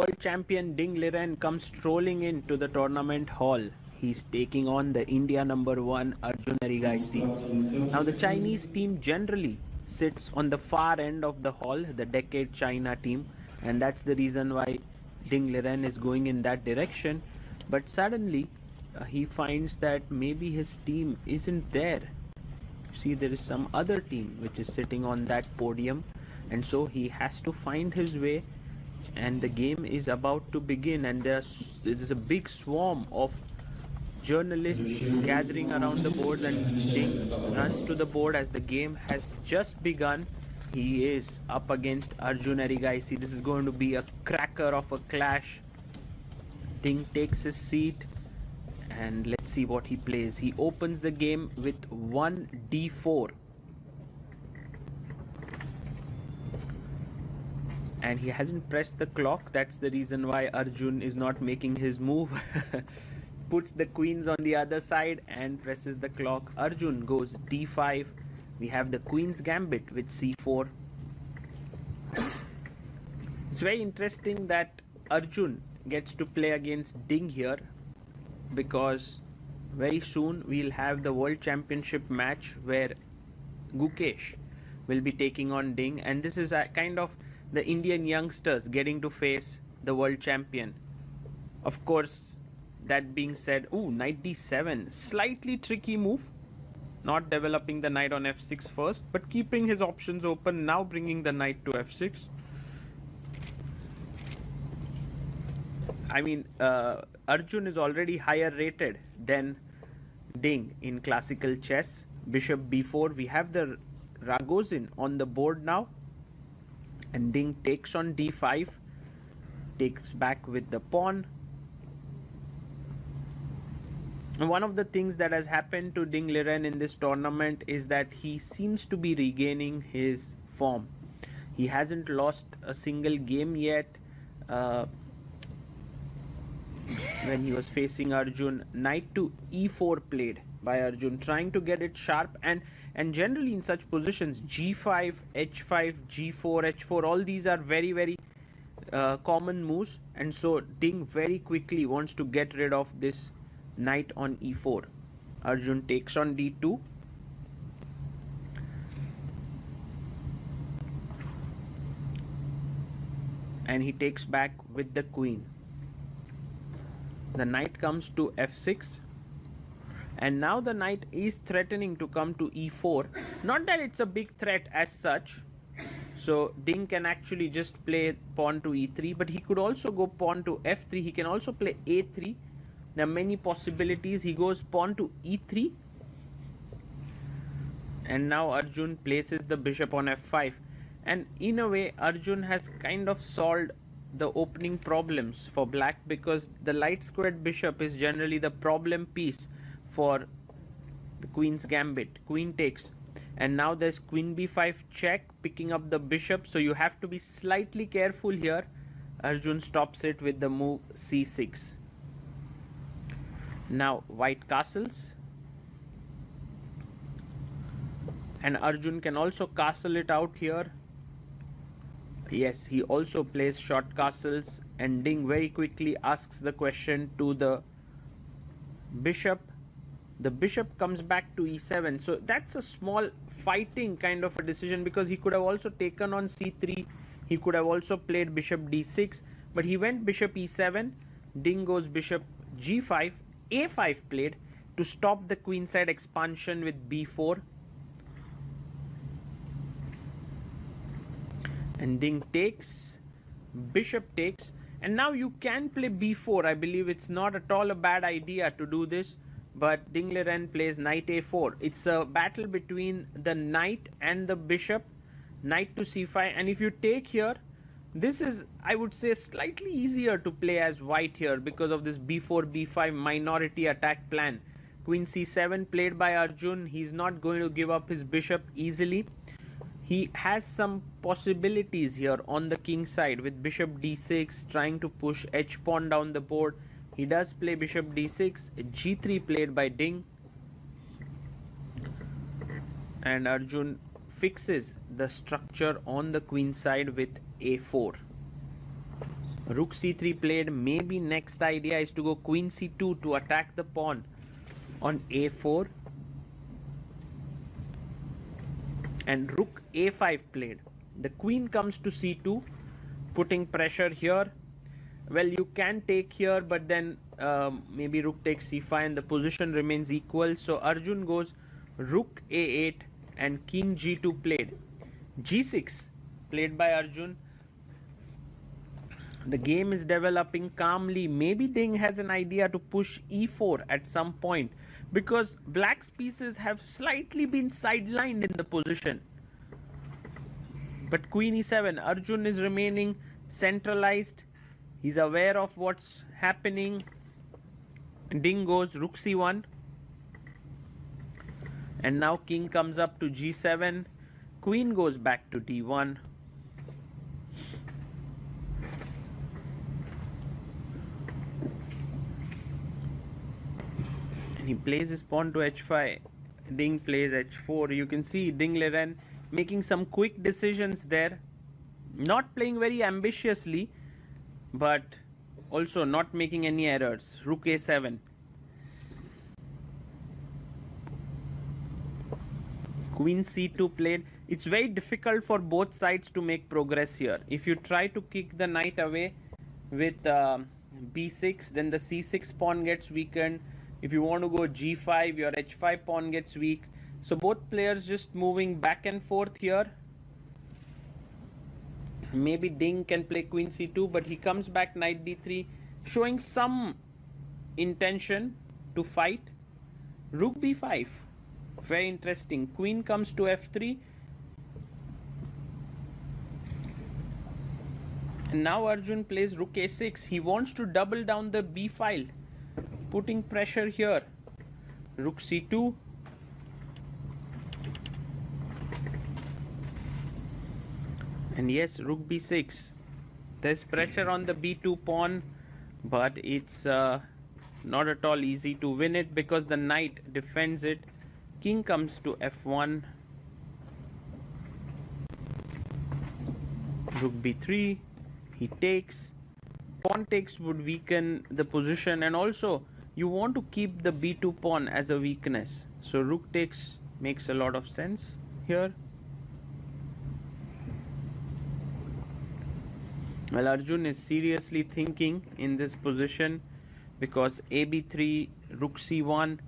world champion Ding Liren comes strolling into the tournament hall. He's taking on the India number 1 Arjun Erigaisi. Now the Chinese team generally sits on the far end of the hall, the Decade China team, and that's the reason why Ding Liren is going in that direction. But suddenly he finds that maybe his team isn't there. See, there is some other team which is sitting on that podium, and so he has to find his way, and the game is about to begin, and there's a big swarm of journalists gathering around the board, and Ding runs to the board as the game has just begun. He is up against Arjun Erigaisi. This is going to be a cracker of a clash. Ding takes his seat, and let's see what he plays. He opens the game with 1 d4. And he hasn't pressed the clock. That's the reason why Arjun is not making his move. Puts the queens on the other side and presses the clock. Arjun goes d5. We have the queen's gambit with c4. It's very interesting that Arjun gets to play against Ding here, because very soon we'll have the World Championship match where Gukesh will be taking on Ding, and this is a kind of the Indian youngsters getting to face the world champion. Of course, that being said, knight d7, slightly tricky move, not developing the knight on f6 first, but keeping his options open, now bringing the knight to f6. I mean, Arjun is already higher rated than Ding in classical chess. Bishop b4, we have the Ragozin on the board now, and Ding takes on d5, takes back with the pawn. And one of the things that has happened to Ding Liren in this tournament is that he seems to be regaining his form. He hasn't lost a single game yet. When he was facing Arjun, knight to e4 played by Arjun, trying to get it sharp, and generally in such positions, g5, h5, g4, h4, all these are very, very common moves, and so Ding very quickly wants to get rid of this knight on e4. Arjun takes on d2. And he takes back with the queen. The knight comes to f6, and now the knight is threatening to come to e4. Not that it's a big threat as such, so Ding can actually just play pawn to e3, but he could also go pawn to f3. He can also play a3. There are many possibilities. He goes pawn to e3, and now Arjun places the bishop on f5, and in a way Arjun has kind of solved the opening problems for black, because the light squared bishop is generally the problem piece for the queen's gambit. Queen takes, and now there's queen b5 check, picking up the bishop, so you have to be slightly careful here. Arjun stops it with the move c6. Now white castles, and Arjun can also castle it out here. Yes, he also plays short castles, and Ding very quickly asks the question to the bishop. The bishop comes back to e7, so that's a small fighting kind of a decision, because he could have also taken on c3, he could have also played bishop d6, but he went bishop e7. Ding goes bishop g5, a5 played to stop the queenside expansion with b4. And Ding takes, bishop takes, and now you can play b4. I believe it's not at all a bad idea to do this, but Ding Liren plays knight a4. It's a battle between the knight and the bishop. Knight to c5, and if you take here, this is, I would say, slightly easier to play as white here because of this b4 b5 minority attack plan. Queen c7 played by Arjun. He's not going to give up his bishop easily. He has some possibilities here on the king side with bishop d6, trying to push h pawn down the board. He does play bishop d6, g3 played by Ding, and Arjun fixes the structure on the queen side with a4. Rook c3 played. Maybe next idea is to go queen c2 to attack the pawn on a4. And rook a5 played. The queen comes to c2, putting pressure here. Well, you can take here, but then maybe rook takes c5 and the position remains equal. So Arjun goes rook a8 and king g2 played. g6 played by Arjun. The game is developing calmly. Maybe Ding has an idea to push e4 at some point, because black's pieces have slightly been sidelined in the position. But queen e7, Arjun is remaining centralized. He's aware of what's happening. Ding goes rook c1. And now king comes up to g7. Queen goes back to d1. And he plays his pawn to h5. Ding plays h4. You can see Ding Liren making some quick decisions there. Not playing very ambitiously, but also not making any errors. Rook a7. Queen c2 played. It's very difficult for both sides to make progress here. If you try to kick the knight away with b6, then the c6 pawn gets weakened. If you want to go g5, your h5 pawn gets weak. So both players just moving back and forth here. Maybe Ding can play queen c2, but he comes back knight d3, showing some intention to fight. Rook b5. Very interesting. Queen comes to f3. And now Arjun plays rook a6. He wants to double down the b file, putting pressure here. Rook c2. And yes, rook b6. There's pressure on the b2 pawn, but it's not at all easy to win it because the knight defends it. King comes to f1. Rook b3. He takes. Pawn takes would weaken the position, and also you want to keep the b2 pawn as a weakness. So rook takes makes a lot of sense here. Well, Arjun is seriously thinking in this position because ab3, rook c1.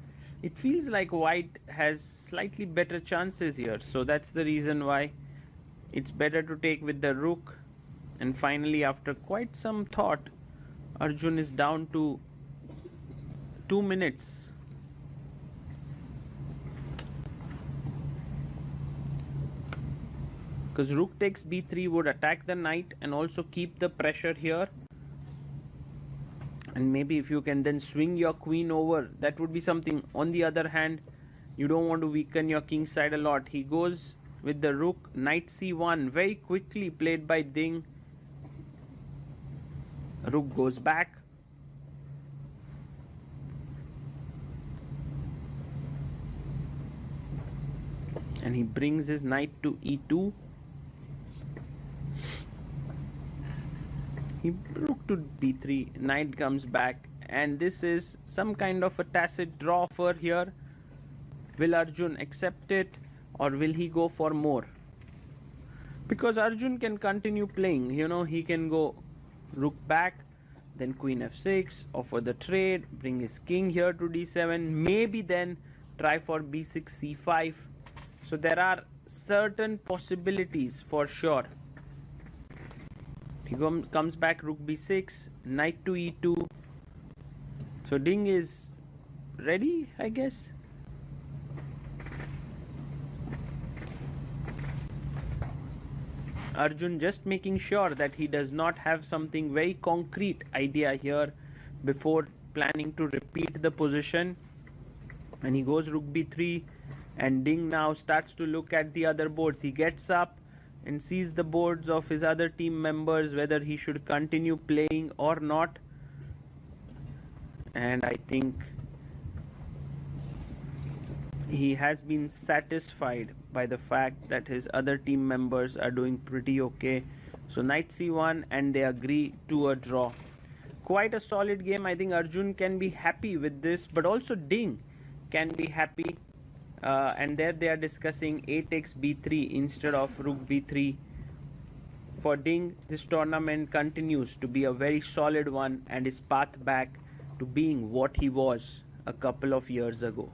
It feels like white has slightly better chances here. So that's the reason why it's better to take with the rook. And finally, after quite some thought, Arjun is down to 2 minutes. Because rook takes b3 would attack the knight and also keep the pressure here. And maybe if you can then swing your queen over, that would be something. On the other hand, you don't want to weaken your king side a lot. He goes with the rook, knight c1, very quickly played by Ding. Rook goes back. And he brings his knight to e2. He rook to b3, knight comes back, and this is some kind of a tacit draw for here. Will Arjun accept it, or will he go for more? Because Arjun can continue playing, you know, he can go rook back, then queen f6, offer the trade, bring his king here to d7, maybe then try for b6, c5. So there are certain possibilities for sure. He comes back rook b6, knight to e2. So Ding is ready, I guess. Arjun just making sure that he does not have something very concrete idea here before planning to repeat the position. And he goes rook b3, and Ding now starts to look at the other boards. He gets up and sees the boards of his other team members, whether he should continue playing or not. And I think he has been satisfied by the fact that his other team members are doing pretty okay. So knight c1 and they agree to a draw. Quite a solid game. I think Arjun can be happy with this, but also Ding can be happy. And there they are discussing a takes b3 instead of rook b3. For Ding, this tournament continues to be a very solid one and his path back to being what he was a couple of years ago.